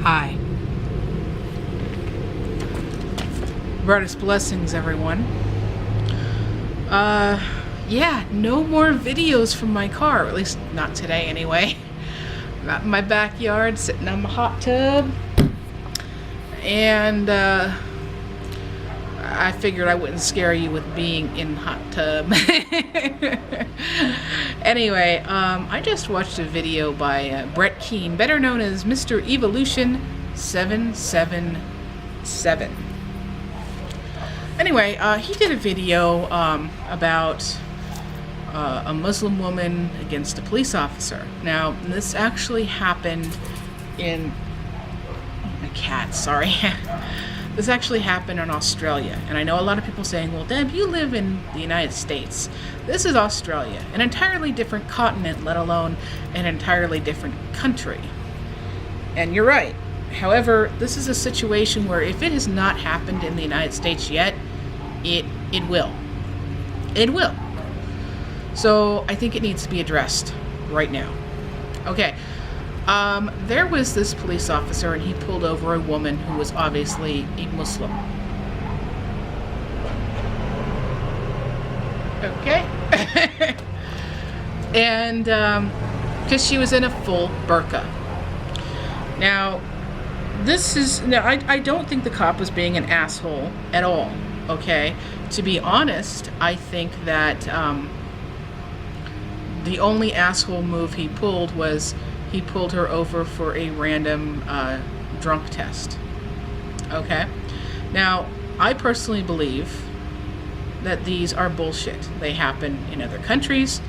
Hi. Brightest blessings, everyone. Yeah, no more videos from my car, or at least not today anyway. I'm out in my backyard, sitting on my hot tub, and I figured I wouldn't scare you with being in the hot tub. Anyway, I just watched a video by Brett Keane, better known as Mr. Evolution 777. Anyway, he did a video about a Muslim woman against a police officer. Now, this actually happened in... Oh, my cat, sorry. This actually happened in Australia. And I know a lot of people saying, well, Deb, you live in the United States. This is Australia, an entirely different continent, let alone an entirely different country. And you're right. However, this is a situation where if it has not happened in the United States yet, it will. It will. So I think it needs to be addressed right now. Okay. There was this police officer, and he pulled over a woman who was obviously a Muslim. Okay. And because she was in a full burqa. Now, I don't think the cop was being an asshole at all. Okay. To be honest, I think that the only asshole move he pulled was he pulled her over for a random drunk test. Okay? Now, I personally believe that these are bullshit. They happen in other countries,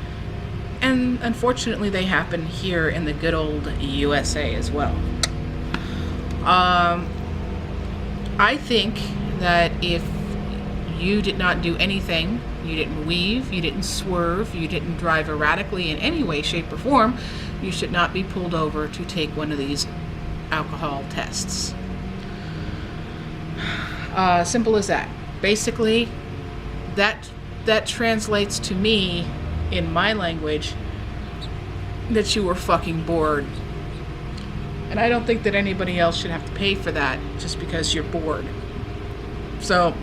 and unfortunately they happen here in the good old USA as well. I think that if you did not do anything, you didn't weave, you didn't swerve, you didn't drive erratically in any way, shape, or form, you should not be pulled over to take one of these alcohol tests. Simple as that. Basically, that translates to me, in my language, that you were fucking bored. And I don't think that anybody else should have to pay for that just because you're bored. So,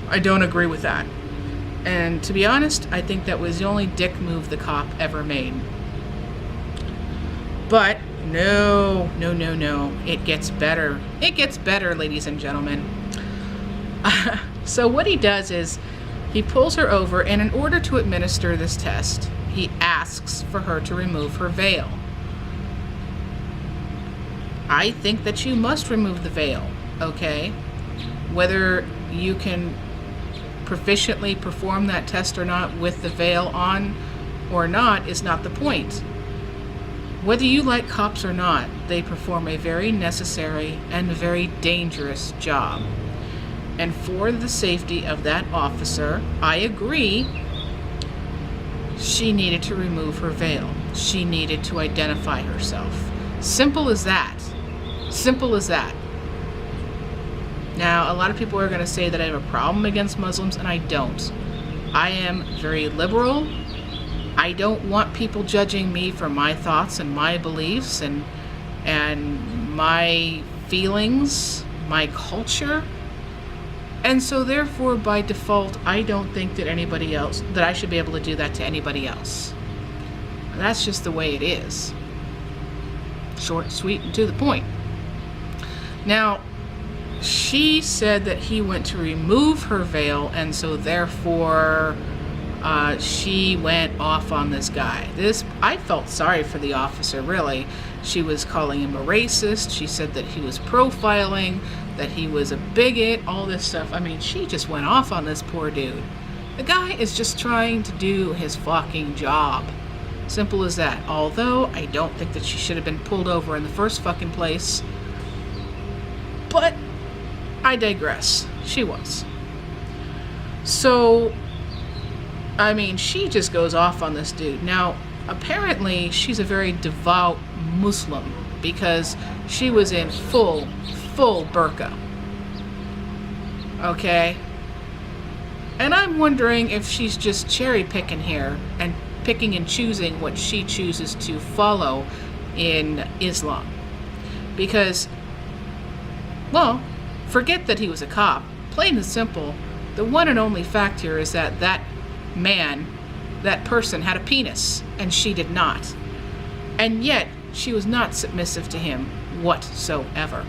I don't agree with that. And to be honest, I think that was the only dick move the cop ever made. But no. It gets better. It gets better, ladies and gentlemen. So what he does is he pulls her over, and in order to administer this test, he asks for her to remove her veil. I think that you must remove the veil, okay? Whether you can proficiently perform that test or not with the veil on or not is not the point. Whether you like cops or not, they perform a very necessary and very dangerous job. And for the safety of that officer, I agree, she needed to remove her veil. She needed to identify herself. Simple as that. Simple as that. Now, a lot of people are going to say that I have a problem against Muslims, and I don't. I am very liberal. I don't want people judging me for my thoughts and my beliefs and my feelings, my culture. And so therefore, by default, I don't think that I should be able to do that to anybody else. That's just the way it is. Short, sweet, and to the point. Now, she said that he went to remove her veil, and so therefore she went off on this guy. I felt sorry for the officer, really. She was calling him a racist. She said that he was profiling, that he was a bigot, all this stuff. I mean, she just went off on this poor dude. The guy is just trying to do his fucking job. Simple as that. Although, I don't think that she should have been pulled over in the first fucking place. But I digress. She was. So, I mean, she just goes off on this dude. Now, apparently, she's a very devout Muslim because she was in full burqa. Okay? And I'm wondering if she's just cherry picking here and picking and choosing what she chooses to follow in Islam. Because Well, forget that he was a cop. Plain and simple, the one and only fact here is that that man, that person, had a penis, and she did not. And yet, she was not submissive to him whatsoever.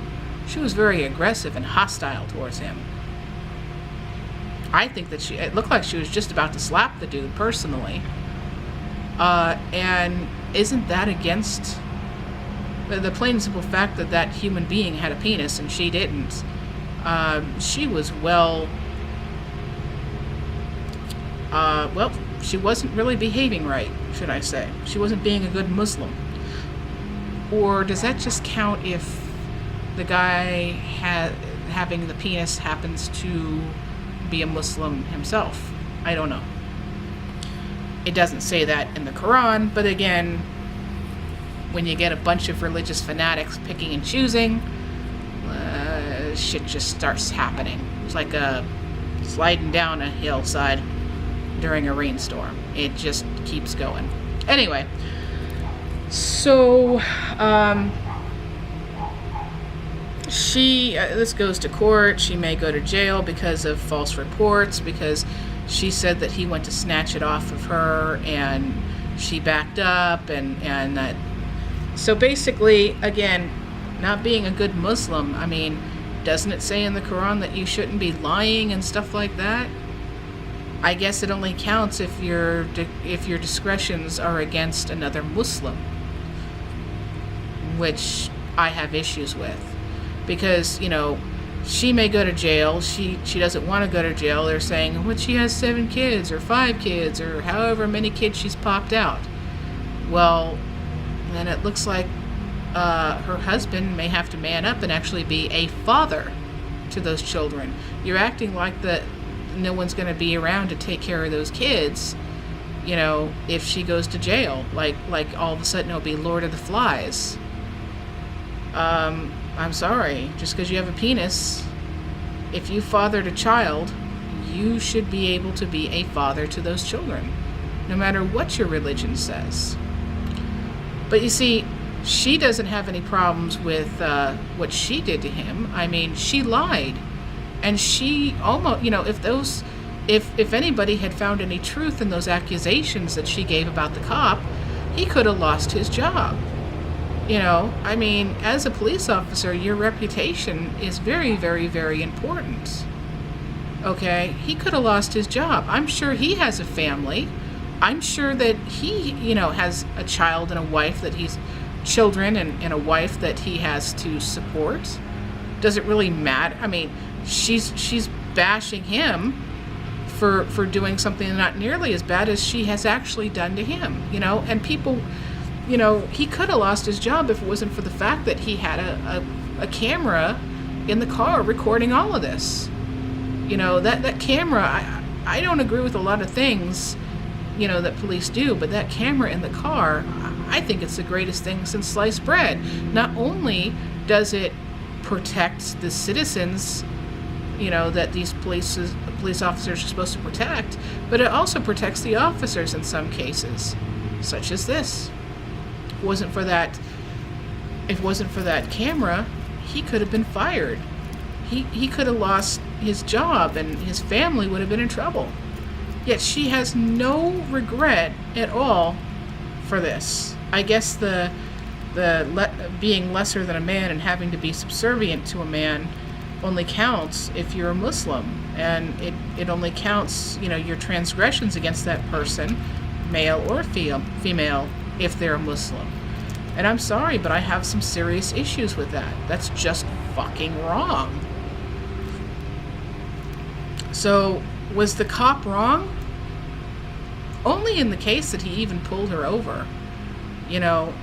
She was very aggressive and hostile towards him. I think that it looked like she was just about to slap the dude personally. And isn't that against the plain and simple fact that that human being had a penis and she didn't? She was she wasn't really behaving right, should I say. She wasn't being a good Muslim. Or does that just count if the guy having the penis happens to be a Muslim himself? I don't know. It doesn't say that in the Quran, but again, when you get a bunch of religious fanatics picking and choosing, shit just starts happening. It's like sliding down a hillside during a rainstorm. It just keeps going. Anyway, so this goes to court. She may go to jail because of false reports, because she said that he went to snatch it off of her and she backed up and that. So basically, again, not being a good Muslim, I mean, doesn't it say in the Quran that you shouldn't be lying and stuff like that? I guess it only counts if your discretions are against another Muslim, which I have issues with. Because, she may go to jail. She doesn't want to go to jail. They're saying, well, she has 7 kids or 5 kids or however many kids she's popped out. Well, then it looks like her husband may have to man up and actually be a father to those children. You're acting like no one's going to be around to take care of those kids, if she goes to jail. Like all of a sudden it'll be Lord of the Flies. I'm sorry, just because you have a penis, if you fathered a child, you should be able to be a father to those children, no matter what your religion says. But you see, she doesn't have any problems with what she did to him. I mean, she lied. And she almost, if anybody had found any truth in those accusations that she gave about the cop, he could have lost his job. I mean, as a police officer, your reputation is very, very, very important. Okay? He could have lost his job. I'm sure he has a family. I'm sure that he, has a child and a wife that he's, children and a wife that he has to support. Does it really matter? I mean, she's bashing him for doing something not nearly as bad as she has actually done to him, and people, he could have lost his job if it wasn't for the fact that he had a camera in the car recording all of this. That camera, I don't agree with a lot of things, that police do, but that camera in the car, I think it's the greatest thing since sliced bread. Not only does it protect the citizens, that these police officers are supposed to protect, but it also protects the officers in some cases, such as this. If it wasn't for that camera, he could have been fired. He could have lost his job and his family would have been in trouble. Yet she has no regret at all for this. I guess the being lesser than a man and having to be subservient to a man only counts if you're a Muslim, and it only counts, your transgressions against that person, male or female, if they're a Muslim. And I'm sorry, but I have some serious issues with that. That's just fucking wrong. So, was the cop wrong? Only in the case that he even pulled her over.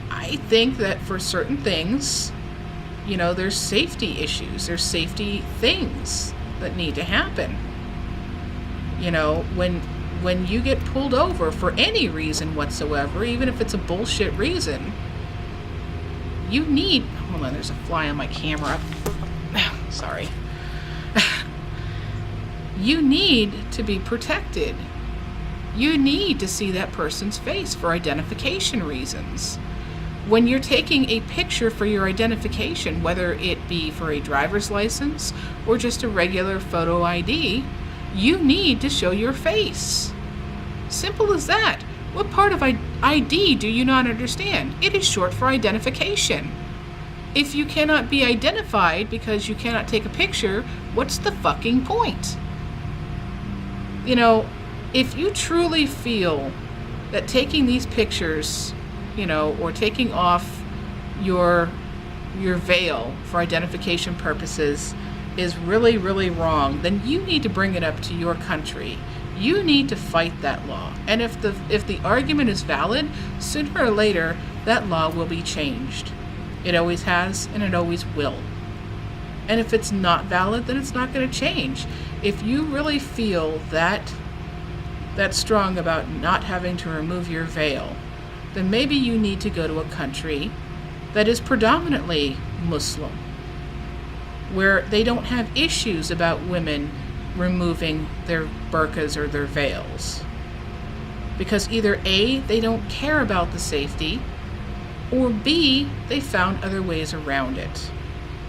I think that for certain things, there's safety issues. There's safety things that need to happen. When you get pulled over for any reason whatsoever, even if it's a bullshit reason, you need... Hold on, there's a fly on my camera. Sorry. You need to be protected. You need to see that person's face for identification reasons. when you're taking a picture for your identification, whether it be for a driver's license or just a regular photo ID, you need to show your face. Simple as that. What part of ID do you not understand? It is short for identification. If you cannot be identified because you cannot take a picture, what's the fucking point? You know, if you truly feel that taking these pictures, you know, or taking off your veil for identification purposes is really, really wrong, then you need to bring it up to your country. You need to fight that law. And if the argument is valid, sooner or later, that law will be changed. It always has, and it always will. And if it's not valid, then it's not going to change. If you really feel that strong about not having to remove your veil, then maybe you need to go to a country that is predominantly Muslim, where they don't have issues about women removing their burqas or their veils. Because either A, they don't care about the safety, or B, they found other ways around it.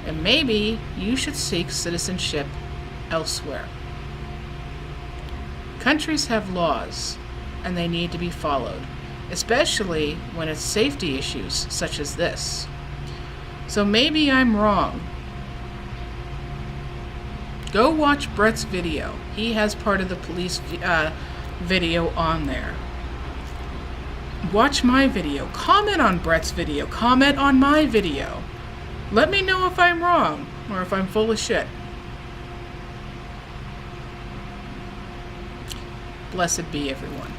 And maybe you should seek citizenship elsewhere. Countries have laws, and they need to be followed, especially when it's safety issues such as this. So maybe I'm wrong. Go watch Brett's video. He has part of the police video on there. Watch my video. Comment on Brett's video. Comment on my video. Let me know if I'm wrong or if I'm full of shit. Blessed be everyone.